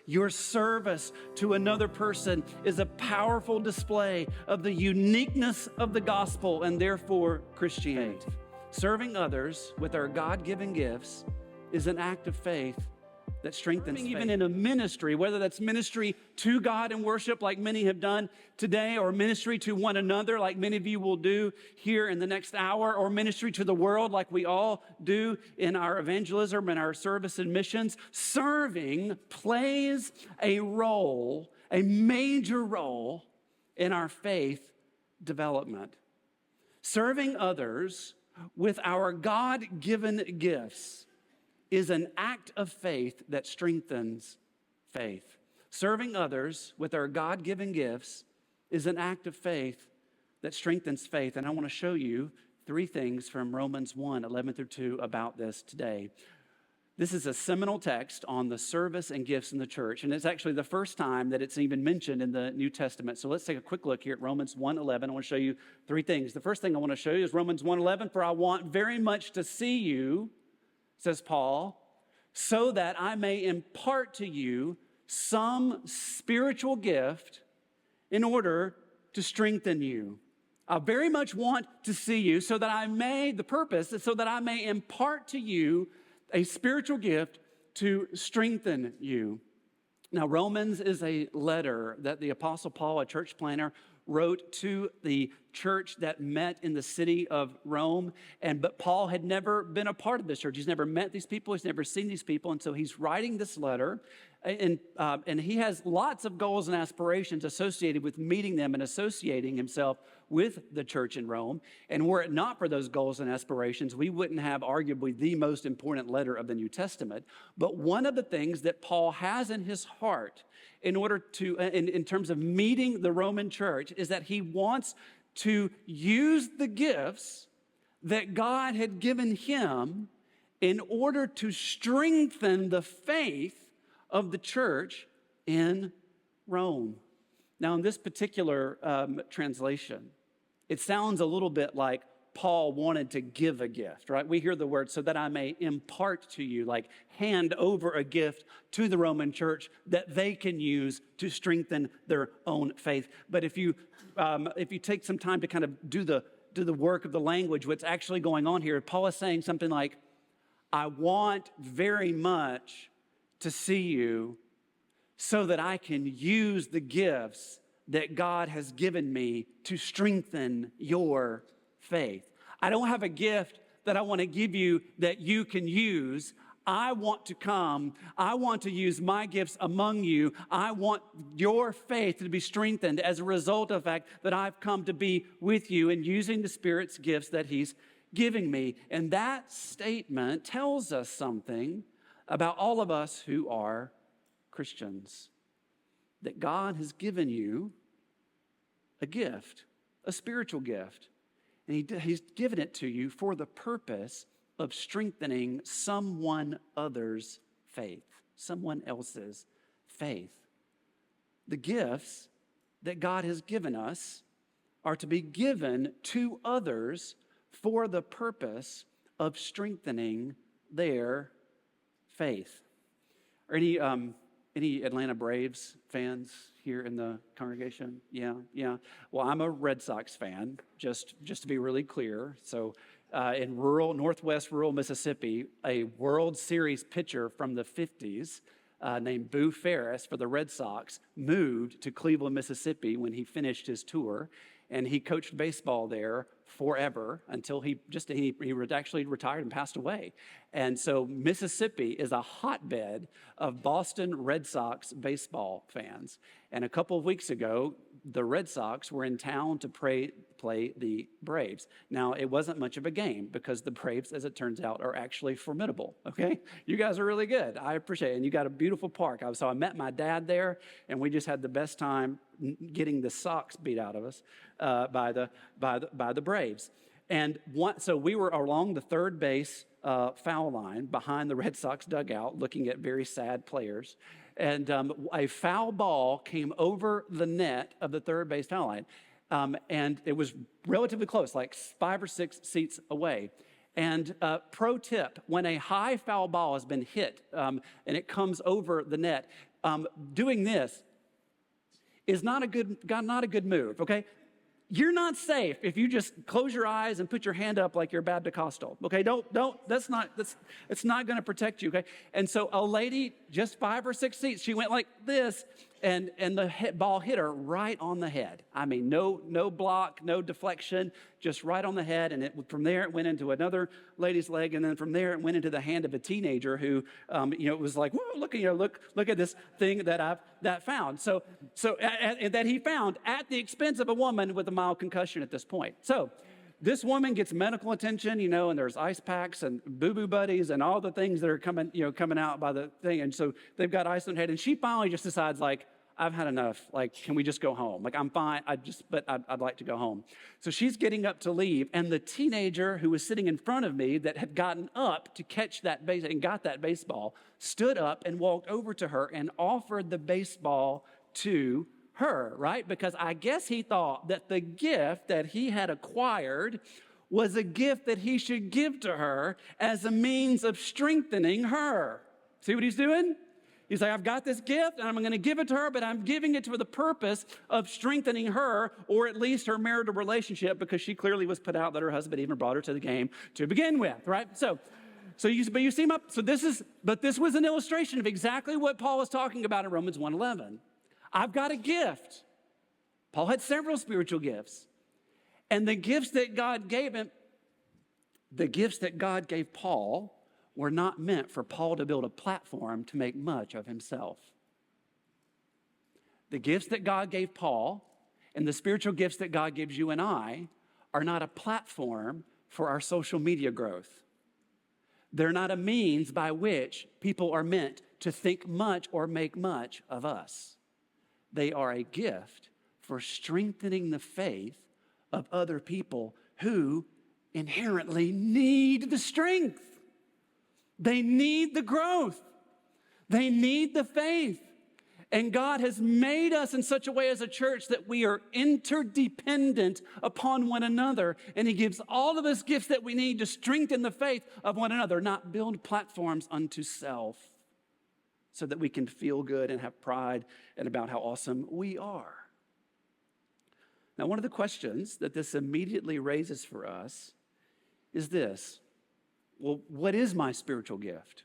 Your service to another person is a powerful display of the uniqueness of the gospel and therefore Christianity. Serving others with our God-given gifts is an act of faith that strengthens faith. Even in a ministry, whether that's ministry to God and worship like many have done today, or ministry to one another like many of you will do here in the next hour, or ministry to the world like we all do in our evangelism and our service and missions, serving plays a role, a major role in our faith development. Serving others with our God-given gifts is an act of faith that strengthens faith. Serving others with our God-given gifts is an act of faith that strengthens faith. And I want to show you 3 things from Romans 1, 11 through 2 about this today. This is a seminal text on the service and gifts in the church, and it's actually the first time that it's even mentioned in the New Testament. So let's take a quick look here at Romans 1:11. I want to show you 3 things. The first thing I want to show you is Romans 1:11. For I want very much to see you, says Paul, so that I may impart to you some spiritual gift in order to strengthen you. I very much want to see you so that I may, the purpose is so that I may impart to you a spiritual gift to strengthen you. Now, Romans is a letter that the Apostle Paul, a church planner, wrote to the church that met in the city of Rome. But Paul had never been a part of this church. He's never met these people. He's never seen these people. And so he's writing this letter. And he has lots of goals and aspirations associated with meeting them and associating himself with the church in Rome. And were it not for those goals and aspirations, we wouldn't have arguably the most important letter of the New Testament. But one of the things that Paul has in his heart in order to, in terms of meeting the Roman church, is that he wants to use the gifts that God had given him in order to strengthen the faith of the church in Rome. Now, in this particular translation, it sounds a little bit like Paul wanted to give a gift, right? We hear the word, so that I may impart to you, like hand over a gift to the Roman church that they can use to strengthen their own faith. But if you take some time to kind of do the work of the language, what's actually going on here, Paul is saying something like, I want very much to see you so that I can use the gifts that God has given me to strengthen your faith. I don't have a gift that I want to give you that you can use. I want to come. I want to use my gifts among you. I want your faith to be strengthened as a result of the fact that I've come to be with you and using the Spirit's gifts that He's giving me. And that statement tells us something about all of us who are Christians. That God has given you a gift, a spiritual gift. And He's given it to you for the purpose of strengthening someone else's faith. The gifts that God has given us are to be given to others for the purpose of strengthening their faith. Are any Atlanta Braves fans here in the congregation? Yeah. Well, I'm a Red Sox fan, just to be really clear. So in northwest rural Mississippi, a World Series pitcher from the 50s named Boo Ferris for the Red Sox moved to Cleveland, Mississippi when he finished his tour. And he coached baseball there forever until he actually retired and passed away. And so Mississippi is a hotbed of Boston Red Sox baseball fans. And a couple of weeks ago, the Red Sox were in town to play the Braves. Now, it wasn't much of a game because the Braves, as it turns out, are actually formidable, okay? You guys are really good. I appreciate it. And you got a beautiful park. So I met my dad there, and we just had the best time getting the socks beat out of us by the Braves. And so we were along the third base foul line behind the Red Sox dugout looking at very sad players. And a foul ball came over the net of the third base foul line. And it was relatively close, like 5 or 6 seats away. And pro tip, when a high foul ball has been hit and it comes over the net, doing this is not a good move, okay? You're not safe if you just close your eyes and put your hand up like you're Baptist-costal, okay? It's not gonna protect you, okay? And so a lady, just 5 or 6 seats, she went like this, and the ball hit her right on the head. I mean, no block, no deflection, just right on the head, and from there it went into another lady's leg, and then from there it went into the hand of a teenager who, it was like, whoa, look at this thing that found. So that he found at the expense of a woman with a mild concussion at this point. So this woman gets medical attention, and there's ice packs and boo-boo buddies and all the things that are coming out by the thing. And so they've got ice on her head. And she finally just decides, like, I've had enough. Like, can we just go home? Like, I'm fine. But I'd like to go home. So she's getting up to leave. And the teenager who was sitting in front of me that had gotten up to catch that base and got that baseball stood up and walked over to her and offered the baseball to her, right? Because I guess he thought that the gift that he had acquired was a gift that he should give to her as a means of strengthening her. See what he's doing? He's like, I've got this gift and I'm going to give it to her, but I'm giving it for the purpose of strengthening her, or at least her marital relationship, because she clearly was put out that her husband even brought her to the game to begin with, right? So you see but this was an illustration of exactly what Paul was talking about in Romans 1:11. I've got a gift. Paul had several spiritual gifts. And the gifts that God gave him, the gifts that God gave Paul were not meant for Paul to build a platform to make much of himself. The gifts that God gave Paul and the spiritual gifts that God gives you and I are not a platform for our social media growth. They're not a means by which people are meant to think much or make much of us. They are a gift for strengthening the faith of other people who inherently need the strength. They need the growth. They need the faith. And God has made us in such a way as a church that we are interdependent upon one another. And He gives all of us gifts that we need to strengthen the faith of one another, not build platforms unto self, so that we can feel good and have pride and about how awesome we are. Now, one of the questions that this immediately raises for us is this. Well, what is my spiritual gift?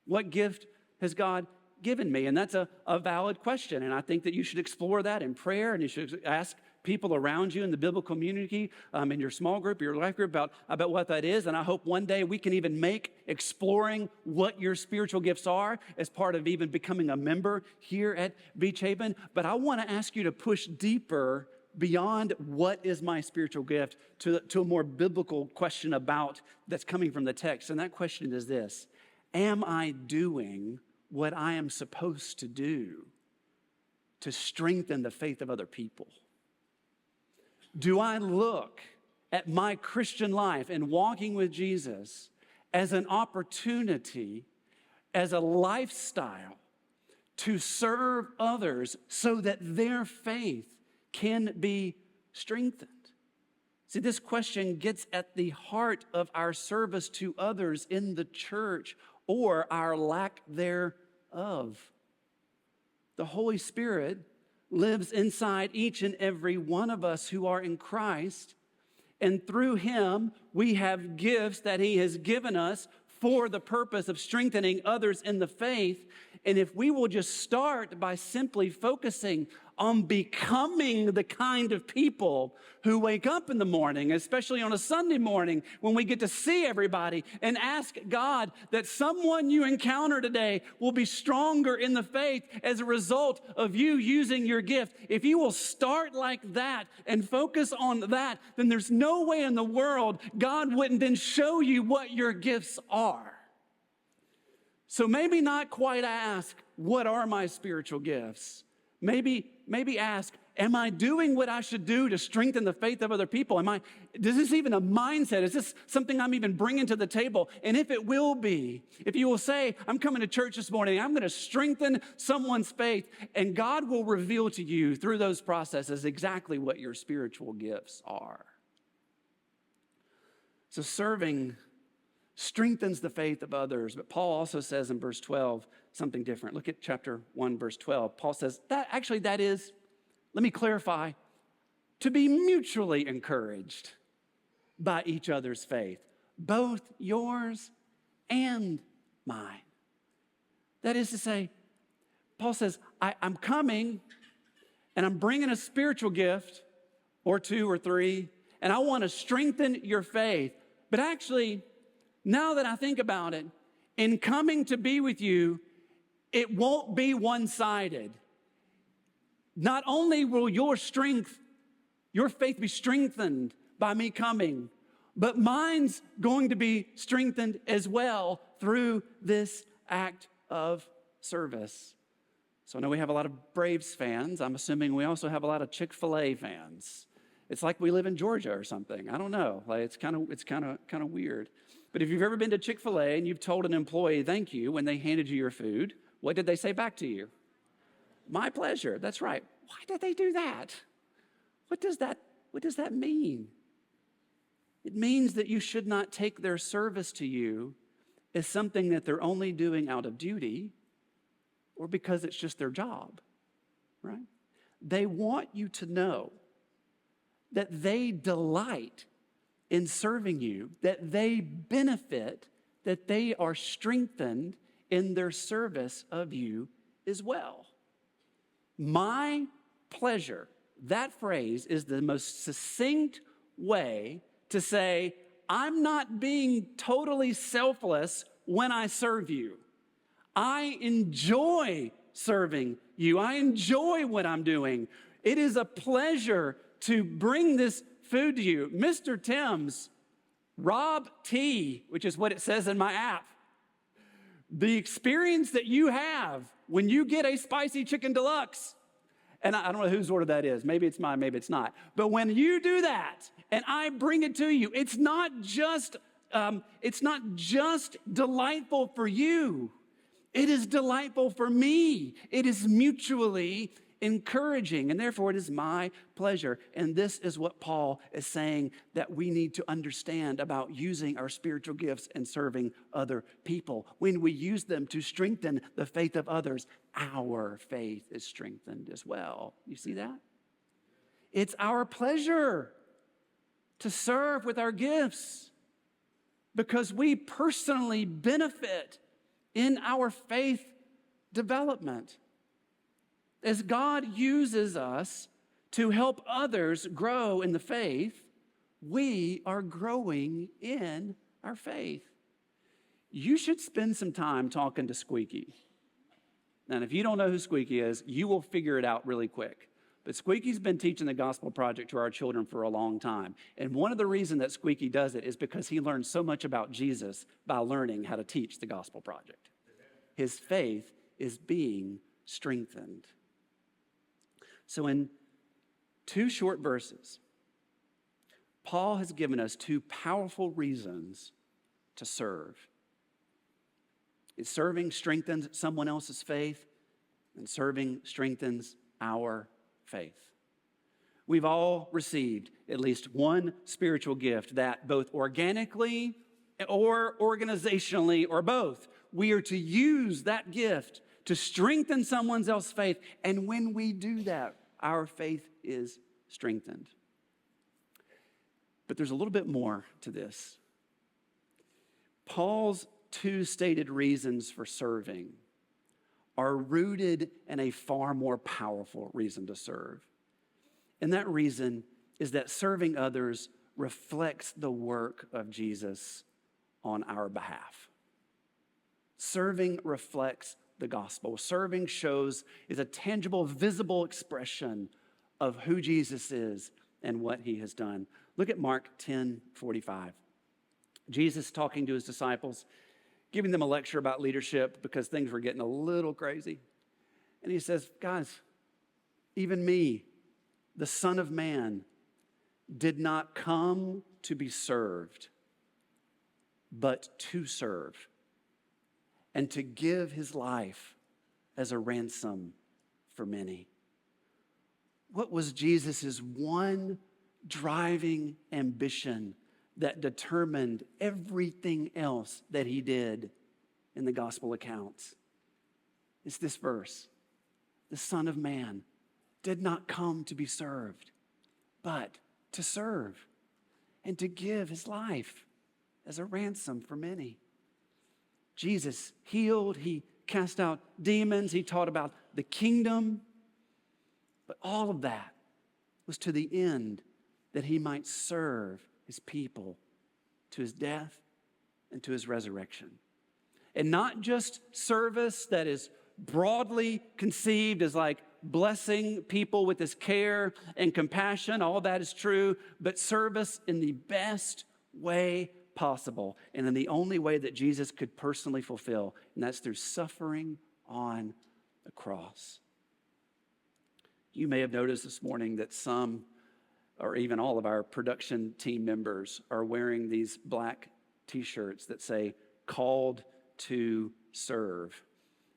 What gift has God given me? And that's a valid question. And I think that you should explore that in prayer, and you should ask people around you in the biblical community, in your small group, your life group, about what that is. And I hope one day we can even make exploring what your spiritual gifts are as part of even becoming a member here at Beach Haven. But I want to ask you to push deeper beyond what is my spiritual gift to a more biblical question about that's coming from the text. And that question is this: am I doing what I am supposed to do to strengthen the faith of other people? Do I look at my Christian life and walking with Jesus as an opportunity, as a lifestyle to serve others so that their faith can be strengthened? See, this question gets at the heart of our service to others in the church, or our lack thereof. The Holy Spirit lives inside each and every one of us who are in Christ, and through Him we have gifts that He has given us for the purpose of strengthening others in the faith. And if we will just start by simply focusing on becoming the kind of people who wake up in the morning, especially on a Sunday morning when we get to see everybody, and ask God that someone you encounter today will be stronger in the faith as a result of you using your gift. If you will start like that and focus on that, then there's no way in the world God wouldn't then show you what your gifts are. So maybe not quite ask, what are my spiritual gifts? Maybe ask, am I doing what I should do to strengthen the faith of other people? Is this even a mindset? Is this something I'm even bringing to the table? And if it will be, if you will say, I'm coming to church this morning, I'm going to strengthen someone's faith, and God will reveal to you through those processes exactly what your spiritual gifts are. So serving strengthens the faith of others. But Paul also says in verse 12 something different. Look at chapter 1, verse 12. Paul says, that is, let me clarify, to be mutually encouraged by each other's faith, both yours and mine. That is to say, Paul says, I'm coming and I'm bringing a spiritual gift or two or three, and I want to strengthen your faith. But actually, now that I think about it, in coming to be with you, it won't be one-sided. Not only will your faith be strengthened by me coming, but mine's going to be strengthened as well through this act of service. So I know we have a lot of Braves fans. I'm assuming we also have a lot of Chick-fil-A fans. It's like we live in Georgia or something. I don't know. Like it's kind of weird. But if you've ever been to Chick-fil-A and you've told an employee thank you when they handed you your food, what did they say back to you? My pleasure. That's right. Why did they do that? What does that mean? It means that you should not take their service to you as something that they're only doing out of duty or because it's just their job, right? They want you to know that they delight in serving you, that they benefit, that they are strengthened in their service of you as well. My pleasure, that phrase is the most succinct way to say, I'm not being totally selfless when I serve you. I enjoy serving you. I enjoy what I'm doing. It is a pleasure to bring this food to you. Mr. Tim's, Rob T, which is what it says in my app. The experience that you have when you get a spicy chicken deluxe, and I don't know whose order that is. Maybe it's mine, maybe it's not. But when you do that and I bring it to you, it's not just delightful for you. It is delightful for me. It is mutually encouraging, and therefore it is my pleasure. And this is what Paul is saying that we need to understand about using our spiritual gifts and serving other people. When we use them to strengthen the faith of others, our faith is strengthened as well. You see that? It's our pleasure to serve with our gifts because we personally benefit in our faith development. As God uses us to help others grow in the faith, we are growing in our faith. You should spend some time talking to Squeaky. And if you don't know who Squeaky is, you will figure it out really quick. But Squeaky's been teaching the Gospel Project to our children for a long time. And one of the reasons that Squeaky does it is because he learned so much about Jesus by learning how to teach the Gospel Project. His faith is being strengthened. So in 2 short verses, Paul has given us 2 powerful reasons to serve. Serving strengthens someone else's faith, and serving strengthens our faith. We've all received at least one spiritual gift that both organically or organizationally or both, we are to use that gift to strengthen someone else's faith. And when we do that, our faith is strengthened. But there's a little bit more to this. Paul's 2 stated reasons for serving are rooted in a far more powerful reason to serve. And that reason is that serving others reflects the work of Jesus on our behalf. Serving reflects the gospel. Serving is a tangible, visible expression of who Jesus is and what he has done. Look at Mark 10:45. Jesus talking to his disciples, giving them a lecture about leadership because things were getting a little crazy. And he says, guys, even me, the Son of Man, did not come to be served, but to serve, and to give his life as a ransom for many. What was Jesus' one driving ambition that determined everything else that he did in the gospel accounts. It's this verse. The Son of Man did not come to be served, but to serve and to give his life as a ransom for many. Jesus healed, he cast out demons, he taught about the kingdom, but all of that was to the end that he might serve his people to his death and to his resurrection. And not just service that is broadly conceived as like blessing people with his care and compassion, all that is true, but service in the best way possible and in the only way that Jesus could personally fulfill, and that's through suffering on the cross. You may have noticed this morning that some, or even all of our production team members, are wearing these black t-shirts that say, "Called to Serve."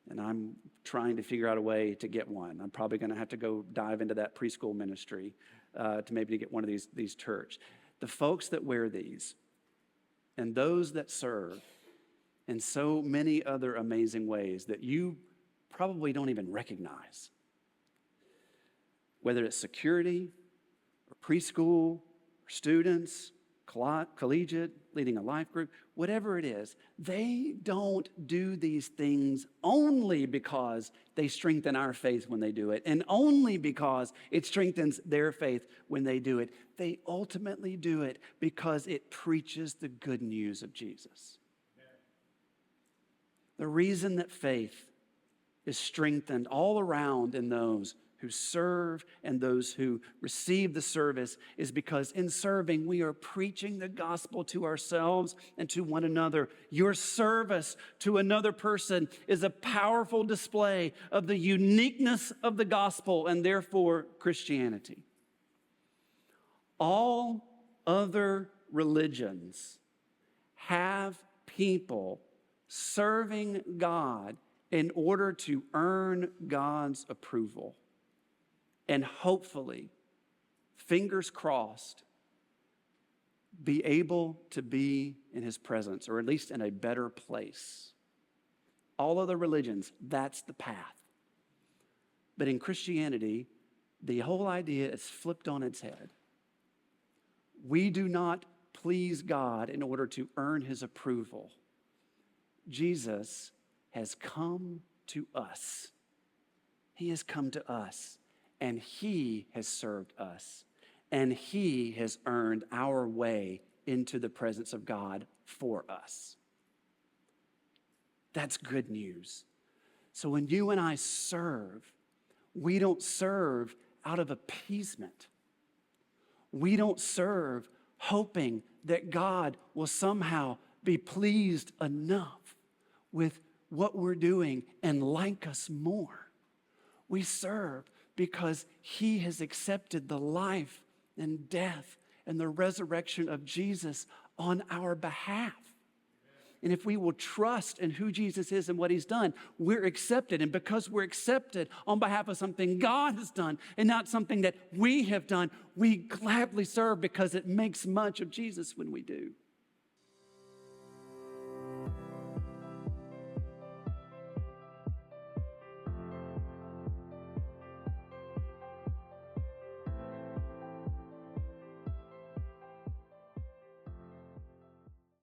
And I'm trying to figure out a way to get one. I'm probably going to have to go dive into that preschool ministry to maybe get one of these shirts. The folks that wear these and those that serve in so many other amazing ways that you probably don't even recognize, whether it's security or preschool or students, collegiate, leading a life group, whatever it is, they don't do these things only because they strengthen our faith when they do it, and only because it strengthens their faith when they do it. They ultimately do it because it preaches the good news of Jesus. The reason that faith is strengthened all around in those who serve and those who receive the service is because in serving, we are preaching the gospel to ourselves and to one another. Your service to another person is a powerful display of the uniqueness of the gospel and therefore Christianity. All other religions have people serving God in order to earn God's approval. And hopefully, fingers crossed, be able to be in his presence, or at least in a better place. All other religions, that's the path. But in Christianity, the whole idea is flipped on its head. We do not please God in order to earn his approval. Jesus has come to us. He has come to us. And he has served us, and he has earned our way into the presence of God for us. That's good news. So when you and I serve, we don't serve out of appeasement. We don't serve hoping that God will somehow be pleased enough with what we're doing and like us more. We serve because he has accepted the life and death and the resurrection of Jesus on our behalf. And if we will trust in who Jesus is and what he's done, we're accepted. And because we're accepted on behalf of something God has done and not something that we have done, we gladly serve because it makes much of Jesus when we do.